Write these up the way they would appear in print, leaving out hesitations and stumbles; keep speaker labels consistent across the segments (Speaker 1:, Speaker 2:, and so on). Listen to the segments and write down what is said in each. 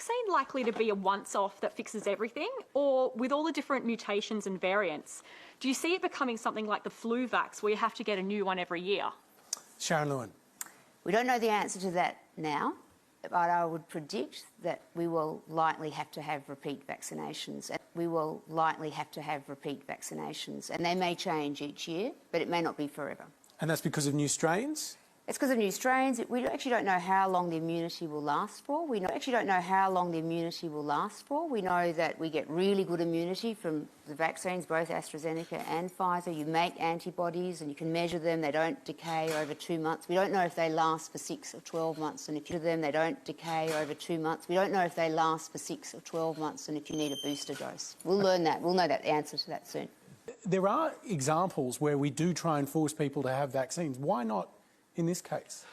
Speaker 1: vaccine likely to be a once-off that fixes everything? Or with all the different mutations and variants, do you see it becoming something like the flu vax where you have to get a new one every year?
Speaker 2: Sharon Lewin.
Speaker 3: We don't know the answer to that now, but I would predict that we will likely have to have repeat vaccinations. We will likely have to have repeat vaccinations, and they may change each year, but it may not be forever.
Speaker 2: And that's because of new strains?
Speaker 3: It's because of new strains. We actually don't know how long the immunity will last for. We actually don't know how long the immunity will last for. We know that we get really good immunity from the vaccines, both AstraZeneca and Pfizer. You make antibodies and you can measure them. They don't decay over 2 months. We don't know if they last for 6 or 12 months. And if you do them, they don't decay over 2 months. We don't know if they last for 6 or 12 months and if you need a booster dose. We'll learn that. We'll know that the answer to that soon.
Speaker 2: There are examples where we do try and force people to have vaccines. Why not in this case?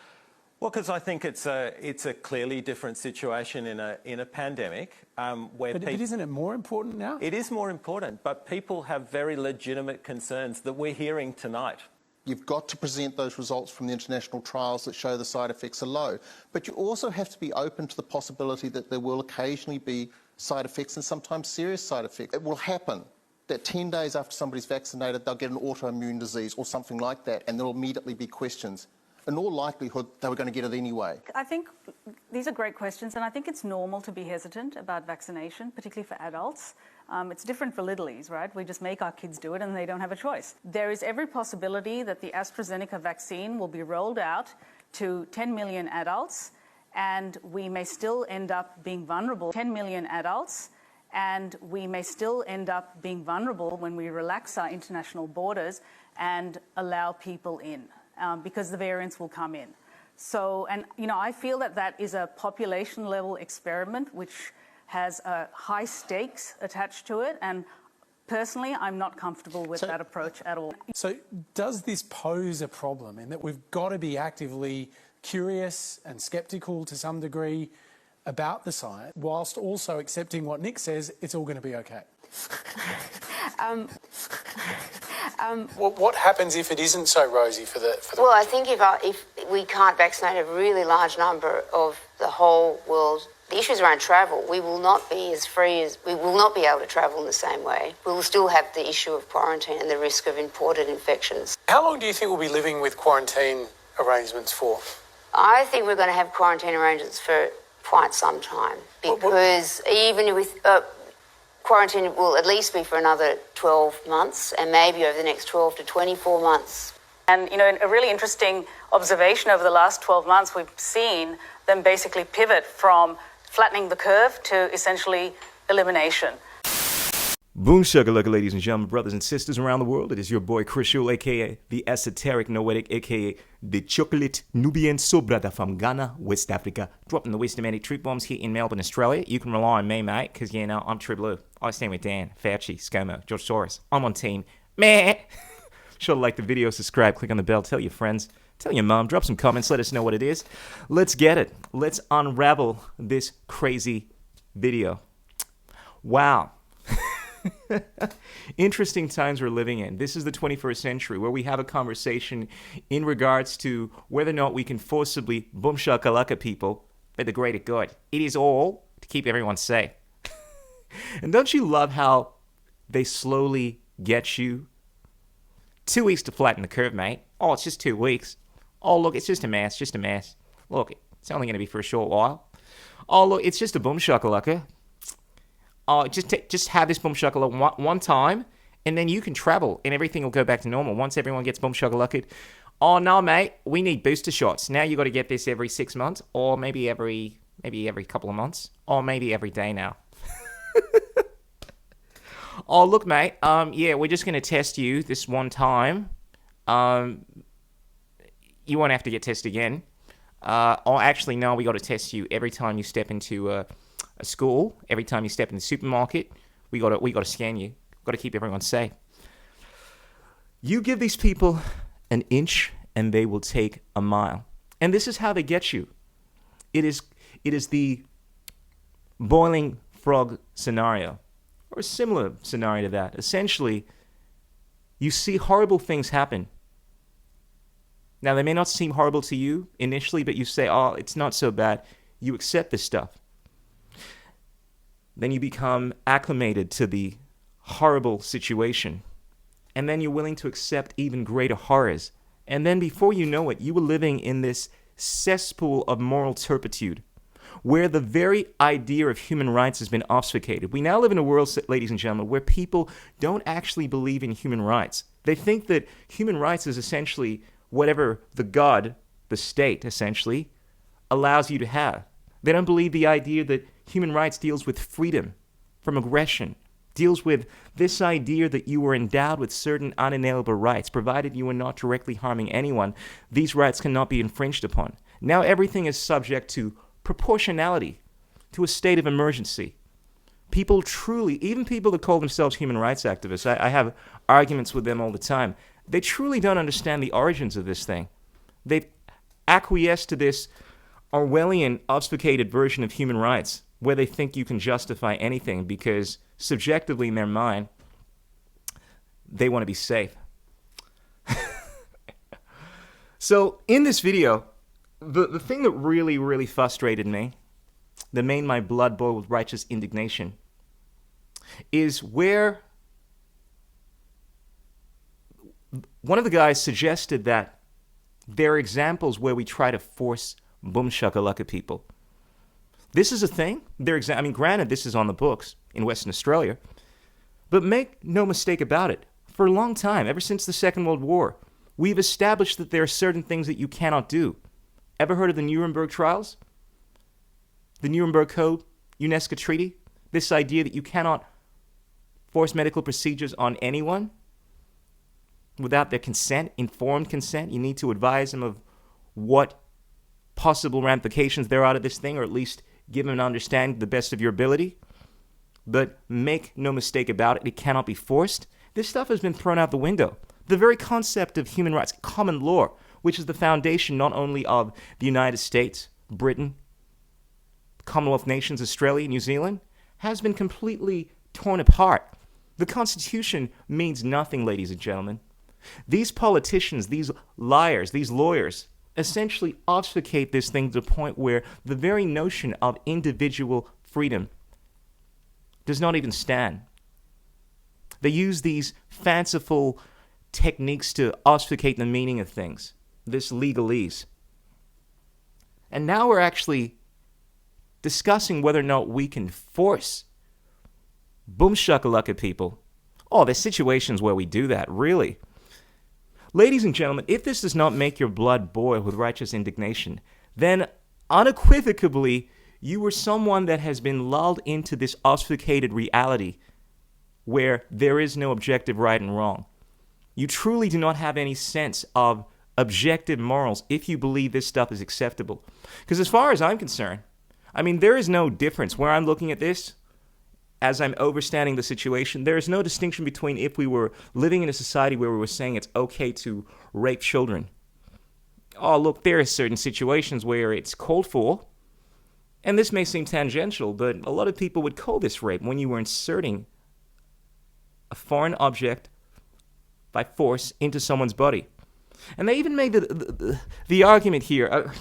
Speaker 4: Well, because I think it's a clearly different situation in a pandemic where
Speaker 2: But isn't it more important now?
Speaker 4: It is more important, but people have very legitimate concerns that we're hearing tonight.
Speaker 5: You've got to present those results from the international trials that show the side effects are low. But you also have to be open to the possibility that there will occasionally be side effects and sometimes serious side effects. It will happen that 10 days after somebody's vaccinated, they'll get an autoimmune disease or something like that, and there'll immediately be questions. In all likelihood, they were going to get it anyway.
Speaker 6: I think these are great questions, and I think it's normal to be hesitant about vaccination, particularly for adults. It's different for littlies, right? We just make our kids do it and they don't have a choice. There is every possibility that the AstraZeneca vaccine will be rolled out to 10 million adults, and we may still end up being vulnerable. 10 million adults, and we may still end up being vulnerable when we relax our international borders and allow people in. Because the variants will come in. So, and I feel that that is a population level experiment which has high stakes attached to it, and personally I'm not comfortable with that approach at all.
Speaker 2: So does this pose a problem in that we've got to be actively curious and sceptical to some degree about the science, whilst also accepting what Nick says, it's all going to be okay? What happens if it isn't so rosy for the?
Speaker 3: Well, I think if we can't vaccinate a really large number of the whole world, the issues around travel, we will not be as free as we will not be able to travel in the same way. We will still have the issue of quarantine and the risk of imported infections.
Speaker 2: How long do you think we'll be living with quarantine arrangements for?
Speaker 3: I think we're going to have quarantine arrangements for quite some time because even with quarantine will at least be for another 12 months and maybe over the next 12 to 24 months.
Speaker 6: And, a really interesting observation over the last 12 months, we've seen them basically pivot from flattening the curve to essentially elimination.
Speaker 7: Boom shakalaka, ladies and gentlemen, brothers and sisters around the world. It is your boy Chris Shul, a.k.a. the Esoteric Noetic, a.k.a. the Chocolate Nubian Sobrada from Ghana, West Africa. Dropping the wisdomatic truth bombs here in Melbourne, Australia. You can rely on me, mate, because, I'm True Blue. I stand with Dan, Fauci, ScoMo, George Soros. I'm on team meh. Sure to like the video, subscribe, click on the bell, tell your friends, tell your mom, drop some comments, let us know what it is. Let's get it. Let's unravel this crazy video. Wow. Interesting times we're living in. This is the 21st century where we have a conversation in regards to whether or not we can forcibly boom shakalaka people for the greater good. It is all to keep everyone safe. And don't you love how they slowly get you? 2 weeks to flatten the curve, mate. Oh, it's just 2 weeks. Oh, look, it's just a mess, just a mess. Look, it's only going to be for a short while. Oh, look, it's just a boom shakalaka. Oh, just have this boom shakalaka one time, and then you can travel, and everything will go back to normal once everyone gets boom shakalaka. Oh, no, mate, we need booster shots. Now you got to get this every 6 months, or maybe every couple of months, or maybe every day now. Oh, look, mate, we're just going to test you this one time. You won't have to get tested again. Actually, no, we got to test you every time you step into a school, every time you step in the supermarket. We got to scan you. Got to keep everyone safe. You give these people an inch, and they will take a mile. And this is how they get you. It is the boiling frog scenario, or a similar scenario to that. Essentially, you see horrible things happen. Now, they may not seem horrible to you initially, but you say, oh, it's not so bad. You accept this stuff. Then you become acclimated to the horrible situation. And then you're willing to accept even greater horrors. And then before you know it, you were living in this cesspool of moral turpitude, where the very idea of human rights has been obfuscated. We now live in a world, ladies and gentlemen, where people don't actually believe in human rights. They think that human rights is essentially whatever the God, the state, essentially, allows you to have. They don't believe the idea that human rights deals with freedom from aggression, deals with this idea that you were endowed with certain unalienable rights. Provided you are not directly harming anyone, these rights cannot be infringed upon. Now everything is subject to proportionality, to a state of emergency. People truly, even people that call themselves human rights activists, I have arguments with them all the time, they truly don't understand the origins of this thing. They've acquiesced to this Orwellian, obfuscated version of human rights, where they think you can justify anything because subjectively in their mind, they want to be safe. So in this video, the thing that really, really frustrated me, that made my blood boil with righteous indignation, is where one of the guys suggested that there are examples where we try to force boom shakalaka people. This is a thing. I mean, granted, this is on the books in Western Australia, but make no mistake about it. For a long time, ever since the Second World War, we've established that there are certain things that you cannot do. Ever heard of the Nuremberg trials? The Nuremberg Code, UNESCO Treaty? This idea that you cannot force medical procedures on anyone without their consent, informed consent. You need to advise them of what possible ramifications there are to this thing, or at least give them an understanding to the best of your ability. But make no mistake about it, it cannot be forced. This stuff has been thrown out the window. The very concept of human rights, common law, which is the foundation not only of the United States, Britain, Commonwealth nations, Australia, New Zealand, has been completely torn apart. The Constitution means nothing, ladies and gentlemen. These politicians, these liars, these lawyers, essentially obfuscate this thing to the point where the very notion of individual freedom does not even stand. They use these fanciful techniques to obfuscate the meaning of things, this legalese. And now we're actually discussing whether or not we can force boom shakalaka people. Oh, there's situations where we do that, really. Ladies and gentlemen, if this does not make your blood boil with righteous indignation, then unequivocally, you are someone that has been lulled into this obfuscated reality where there is no objective right and wrong. You truly do not have any sense of objective morals if you believe this stuff is acceptable. Because as far as I'm concerned, I mean, there is no difference where I'm looking at this. As I'm overstanding the situation, there is no distinction between if we were living in a society where we were saying it's okay to rape children. Oh, look, there are certain situations where it's called for, and this may seem tangential, but a lot of people would call this rape when you were inserting a foreign object by force into someone's body. And they even made the argument here,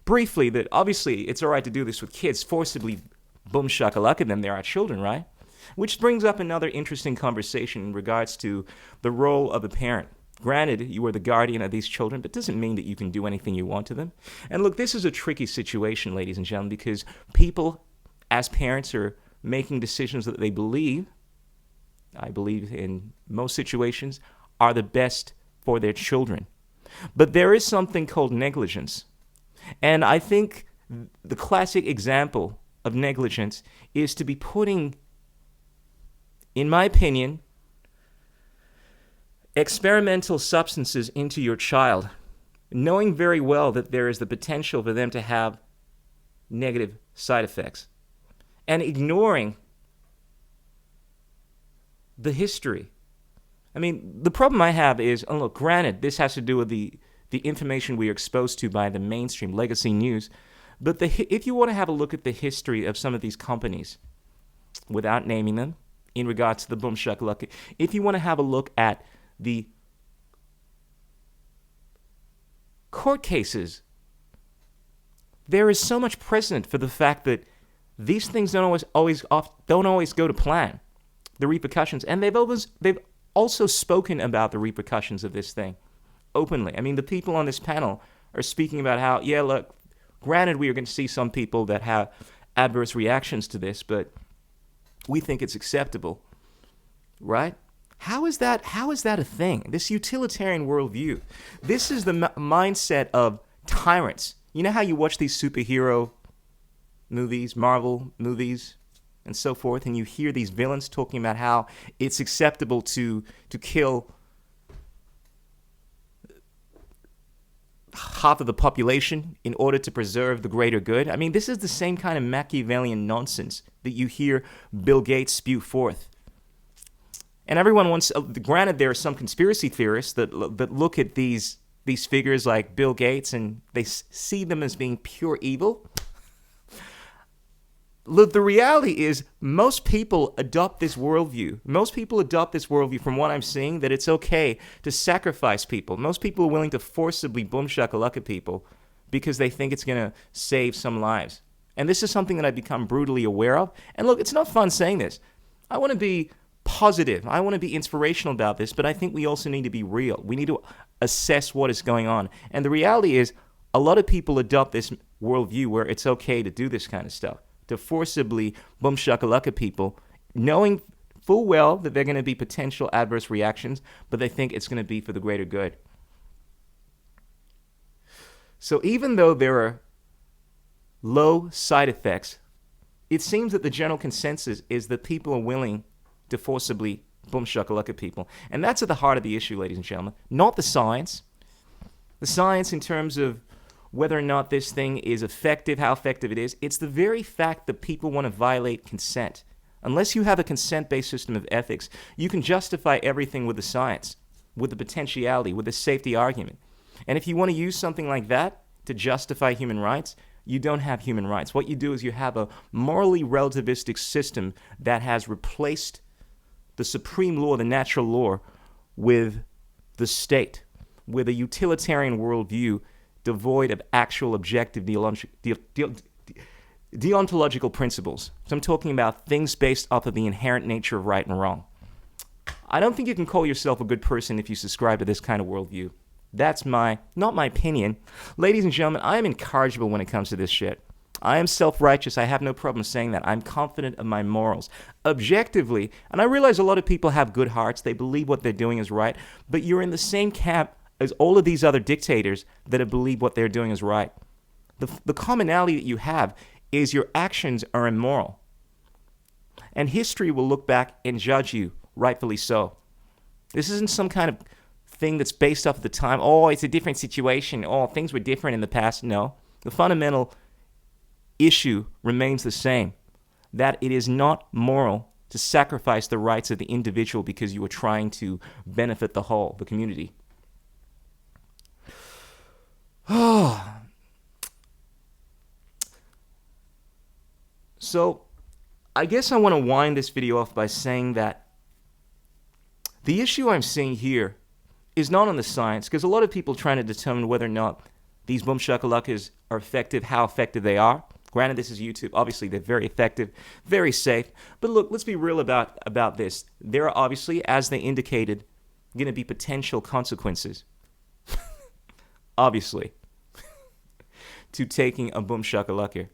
Speaker 7: briefly, that obviously it's all right to do this with kids, forcibly boom shakalaka them, there are children, right? Which brings up another interesting conversation in regards to the role of a parent. Granted, you are the guardian of these children, but it doesn't mean that you can do anything you want to them. And look, this is a tricky situation, ladies and gentlemen, because people, as parents, are making decisions that they believe, I believe in most situations, are the best for their children. But there is something called negligence. And I think the classic example of negligence is to be putting, in my opinion, experimental substances into your child, knowing very well that there is the potential for them to have negative side effects, and ignoring the history. I mean, the problem I have is, and look, granted, this has to do with the information we are exposed to by the mainstream legacy news, but if you want to have a look at the history of some of these companies, without naming them, in regards to the boom shakalaka, if you want to have a look at the court cases, there is so much precedent for the fact that these things don't always go to plan. The repercussions, and they've also spoken about the repercussions of this thing openly. I mean, the people on this panel are speaking about how, yeah, look, granted, we are going to see some people that have adverse reactions to this, but we think it's acceptable, right? How is that a thing? This utilitarian worldview. This is the mindset of tyrants. You know how you watch these superhero movies, Marvel movies, and so forth, and you hear these villains talking about how it's acceptable to kill half of the population in order to preserve the greater good. I mean, this is the same kind of Machiavellian nonsense that you hear Bill Gates spew forth. And everyone wants, granted, there are some conspiracy theorists that look at these figures like Bill Gates and they see them as being pure evil. Look, the reality is most people adopt this worldview. Most people adopt this worldview from what I'm seeing, that it's okay to sacrifice people. Most people are willing to forcibly boom shakalaka people because they think it's going to save some lives. And this is something that I've become brutally aware of. And look, it's not fun saying this. I want to be positive. I want to be inspirational about this, but I think we also need to be real. We need to assess what is going on. And the reality is a lot of people adopt this worldview where it's okay to do this kind of stuff, to forcibly boom shakalaka people, knowing full well that there are going to be potential adverse reactions, but they think it's going to be for the greater good. So even though there are low side effects, it seems that the general consensus is that people are willing to forcibly boom shakalaka people. And that's at the heart of the issue, ladies and gentlemen, not the science. The science in terms of whether or not this thing is effective, how effective it is. It's the very fact that people want to violate consent. Unless you have a consent-based system of ethics, you can justify everything with the science, with the potentiality, with the safety argument. And if you want to use something like that to justify human rights, you don't have human rights. What you do is you have a morally relativistic system that has replaced the supreme law, the natural law, with the state, with a utilitarian worldview devoid of actual objective deontological principles. So I'm talking about things based off of the inherent nature of right and wrong. I don't think you can call yourself a good person if you subscribe to this kind of worldview. That's not my opinion. Ladies and gentlemen, I am incorrigible when it comes to this shit. I am self-righteous. I have no problem saying that. I'm confident of my morals. Objectively, and I realize a lot of people have good hearts. They believe what they're doing is right, but you're in the same camp as all of these other dictators that believe what they're doing is right. The commonality that you have is your actions are immoral. And history will look back and judge you, rightfully so. This isn't some kind of thing that's based off of the time. Oh, it's a different situation. Oh, things were different in the past. No. The fundamental issue remains the same, that it is not moral to sacrifice the rights of the individual because you are trying to benefit the whole, the community. So, I guess I want to wind this video off by saying that the issue I'm seeing here is not on the science, because a lot of people are trying to determine whether or not these boom shakalakas are effective, how effective they are. Granted, this is YouTube. Obviously, they're very effective, very safe. But look, let's be real about this. There are obviously, as they indicated, going to be potential consequences. Obviously, to taking a boom shakalaka.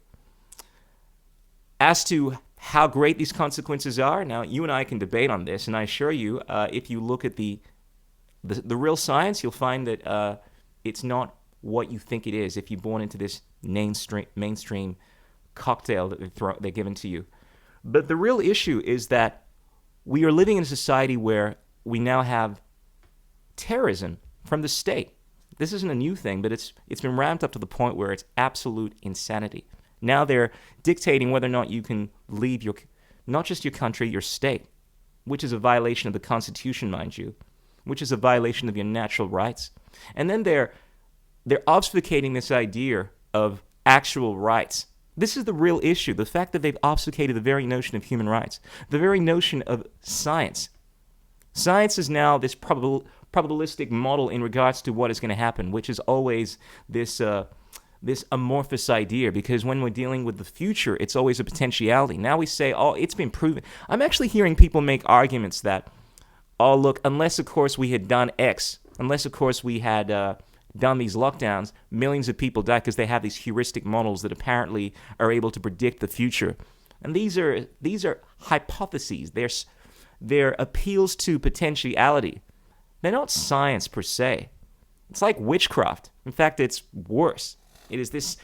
Speaker 7: As to how great these consequences are, now you and I can debate on this, and I assure you, if you look at the real science, you'll find that it's not what you think it is if you're born into this mainstream cocktail that they're given to you. But the real issue is that we are living in a society where we now have terrorism from the state. This isn't a new thing, but it's been ramped up to the point where it's absolute insanity. Now they're dictating whether or not you can leave not just your country, your state, which is a violation of the Constitution, mind you, which is a violation of your natural rights. And then they're obfuscating this idea of actual rights. This is the real issue, the fact that they've obfuscated the very notion of human rights, the very notion of science. Science is now this probabilistic model in regards to what is going to happen, which is always this this amorphous idea, because when we're dealing with the future, it's always a potentiality. Now we say, oh, it's been proven. I'm actually hearing people make arguments that, oh, look, unless, of course, we had done X, unless, of course, we had done these lockdowns, millions of people die because they have these heuristic models that apparently are able to predict the future. And these are hypotheses. They're appeals to potentiality. They're not science per se. It's like witchcraft. In fact, it's worse. It is this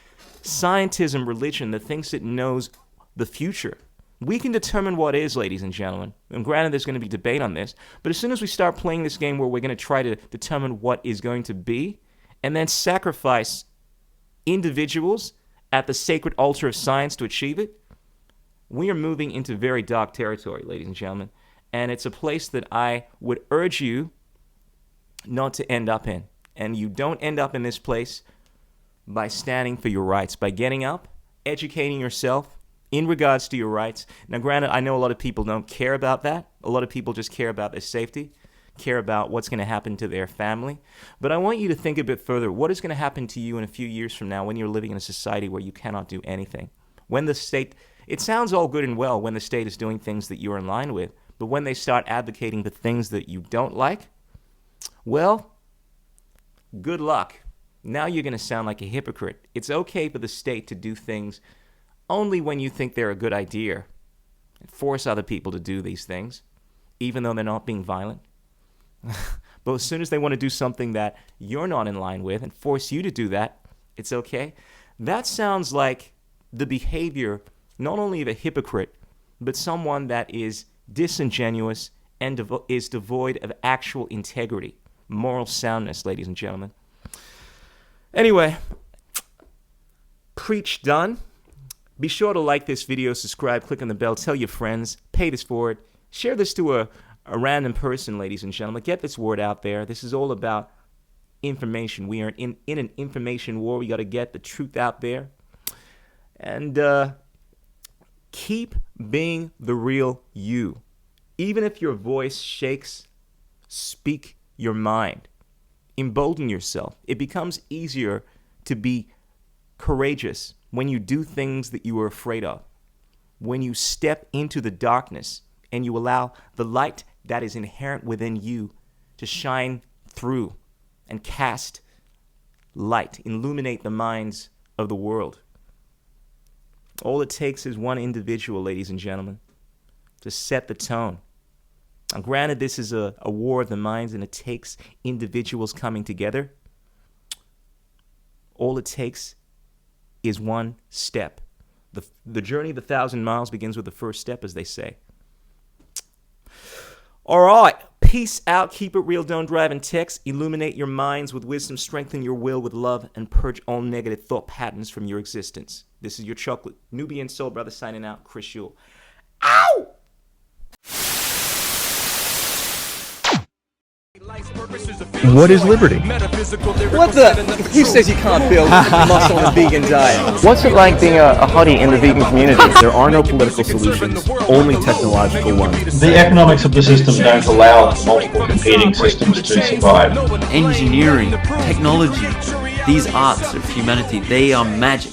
Speaker 7: scientism religion that thinks it knows the future. We can determine what is, ladies and gentlemen. And granted, there's going to be debate on this. But as soon as we start playing this game where we're going to try to determine what is going to be, and then sacrifice individuals at the sacred altar of science to achieve it, we are moving into very dark territory, ladies and gentlemen. And it's a place that I would urge you not to end up in. And you don't end up in this place by standing for your rights, by getting up, educating yourself in regards to your rights. Now, granted, I know a lot of people don't care about that. A lot of people just care about their safety, care about what's going to happen to their family. But I want you to think a bit further. What is going to happen to you in a few years from now when you're living in a society where you cannot do anything? When the state, it sounds all good and well when the state is doing things that you're in line with, but when they start advocating the things that you don't like, well, good luck. Now you're going to sound like a hypocrite. It's okay for the state to do things only when you think they're a good idea and force other people to do these things, even though they're not being violent. But as soon as they want to do something that you're not in line with and force you to do that, it's okay. That sounds like the behavior not only of a hypocrite, but someone that is disingenuous and is devoid of actual integrity, moral soundness, ladies and gentlemen. Anyway, preach done. Be sure to like this video, subscribe, click on the bell, tell your friends, pay this forward, share this to a random person, ladies and gentlemen. Get this word out there. This is all about information. We are in an information war. We got to get the truth out there. And keep being the real you. Even if your voice shakes, speak your mind. Embolden yourself. It becomes easier to be courageous when you do things that you are afraid of. When you step into the darkness and you allow the light that is inherent within you to shine through and cast light, illuminate the minds of the world. All it takes is one individual, ladies and gentlemen, to set the tone. Now, granted, this is a war of the minds, and it takes individuals coming together. All it takes is one step. The journey of 1,000 miles begins with the first step, as they say. All right. Peace out. Keep it real. Don't drive in text. Illuminate your minds with wisdom. Strengthen your will with love. And purge all negative thought patterns from your existence. This is your chocolate Nubian soul brother signing out. Chris Yule. Ow!
Speaker 8: What is liberty?
Speaker 9: What the? Who says you can't build muscle on a vegan diet?
Speaker 8: What's it like being a hottie in the vegan community? There are no political solutions, only technological ones.
Speaker 10: The economics of the system don't allow multiple competing systems to survive.
Speaker 11: Engineering, technology, these arts of humanity, they are magic.